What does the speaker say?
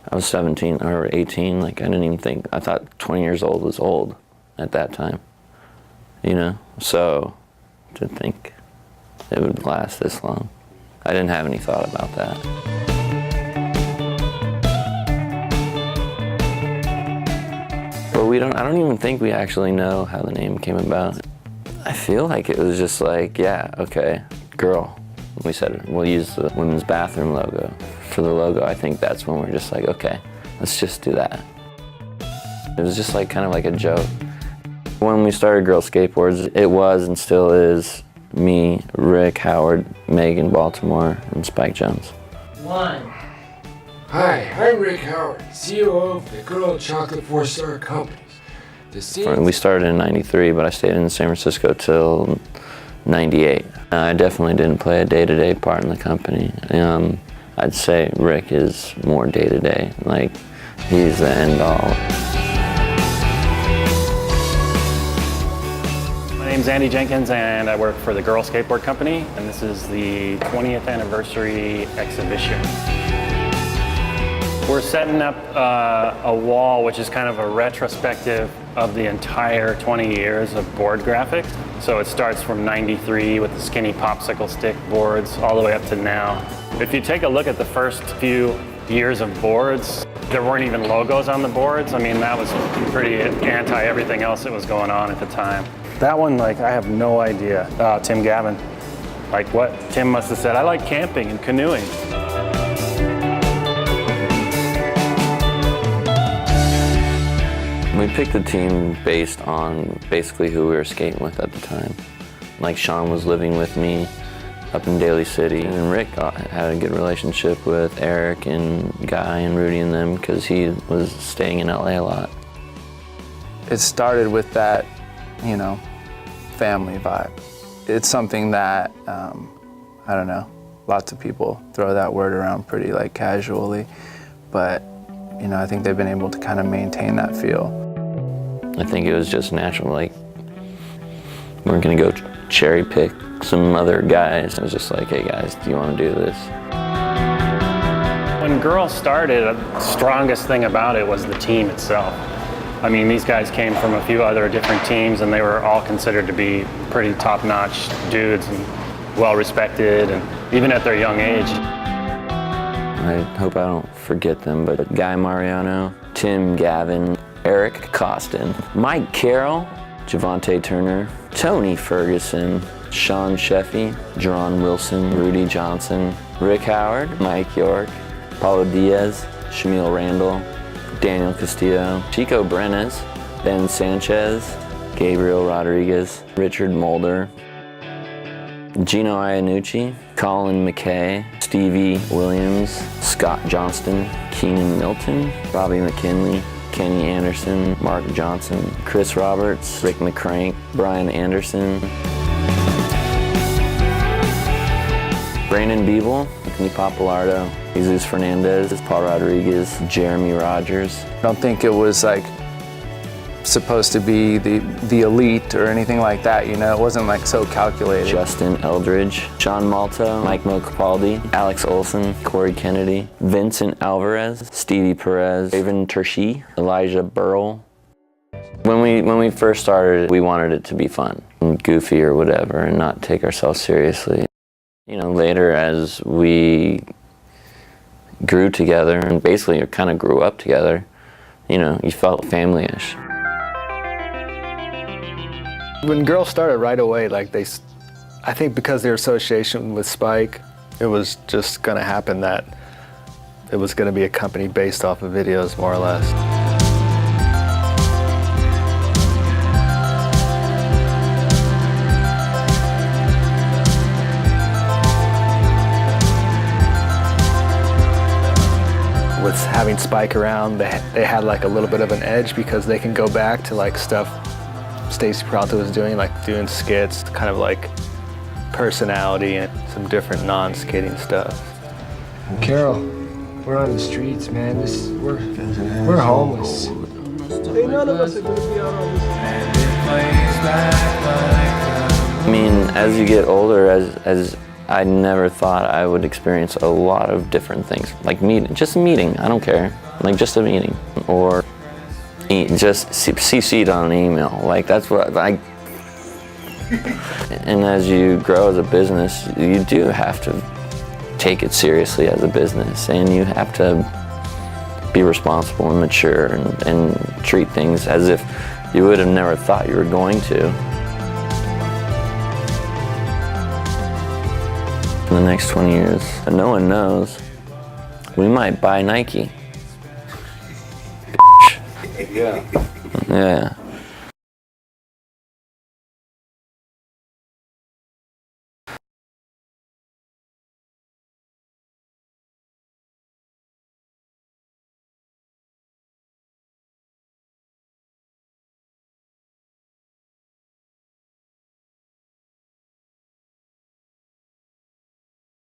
I was 17 or 18, like I didn't even think, I thought 20 years old was old at that time, you know? So to think it would last this long, I didn't have any thought about that. But I don't even think we actually know how the name came about. I feel like it was just like, yeah, okay, girl. We said, we'll use the women's bathroom logo. For the logo, I think that's when we're just like, okay, let's just do that. It was just like kind of like a joke. When we started Girl Skateboards, it was and still is me, Rick, Howard, Megan Baltimore, and Spike Jones. Hi, I'm Rick Howard, CEO of the Girl Chocolate 4-Star Companies. We started in '93, but I stayed in San Francisco till '98. I definitely didn't play a day-to-day part in the company. I'd say Rick is more day-to-day, like he's the end-all. My name's Andy Jenkins and I work for the Girl Skateboard Company, and this is the 20th anniversary exhibition. We're setting up a wall which is kind of a retrospective of the entire 20 years of board graphics. So it starts from '93 with the skinny popsicle stick boards all the way up to now. If you take a look at the first few years of boards, there weren't even logos on the boards. I mean, that was pretty anti everything else that was going on at the time. That one, like, I have no idea. Tim Gavin. Like what? Tim must have said, I like camping and canoeing. We picked the team based on basically who we were skating with at the time. Like Sean was living with me up in Daly City, and Rick had a good relationship with Eric and Guy and Rudy and them because he was staying in LA a lot. It started with that, you know, family vibe. It's something that, I don't know, lots of people throw that word around pretty like casually, but you know, I think they've been able to kind of maintain that feel. I think it was just natural, like, we're gonna go cherry pick some other guys. It was just like, hey guys, do you wanna do this? When Girl started, the strongest thing about it was the team itself. I mean, these guys came from a few other different teams and they were all considered to be pretty top-notch dudes and well-respected, and even at their young age. I hope I don't forget them, but Guy Mariano, Tim Gavin, Eric Costin, Mike Carroll, Javante Turner, Tony Ferguson, Sean Sheffy, Jerron Wilson, Rudy Johnson, Rick Howard, Mike York, Paulo Diaz, Shamil Randall, Daniel Castillo, Chico Brenes, Ben Sanchez, Gabriel Rodriguez, Richard Mulder, Gino Iannucci, Colin McKay, Stevie Williams, Scott Johnston, Keenan Milton, Robbie McKinley, Kenny Anderson, Mark Johnson, Chris Roberts, Rick McCrank, Brian Anderson, Brandon Beeble, Anthony Papalardo, Jesus Fernandez, Paul Rodriguez, Jeremy Rogers. I don't think it was like supposed to be the elite or anything like that, you know? It wasn't like so calculated. Justin Eldridge, Sean Malto, Mike Capaldi, Alex Olson, Corey Kennedy, Vincent Alvarez, Stevie Perez, Raven Tershi, Elijah Burrell. When we first started, we wanted it to be fun and goofy or whatever and not take ourselves seriously. You know, later as we grew together and basically kind of grew up together, you know, you felt family-ish. When Girl started right away, like I think because their association with Spike, it was just gonna happen that it was gonna be a company based off of videos, more or less. With having Spike around, they had like a little bit of an edge because they can go back to like stuff Stacy Peralta was doing, like doing skits, kind of like personality and some different non-skating stuff. Carol, we're on the streets, man. We're homeless. Hey, none of us are gonna be out on this. I mean, as you get older, as I never thought I would experience a lot of different things, like just a meeting, I don't care, like just a meeting, or just CC'd on an email, like that's what I. And as you grow as a business, you do have to take it seriously as a business, and you have to be responsible and mature and treat things as if you would have never thought you were going to. In the next 20 years, and no one knows, we might buy Nike. Yeah. Yeah.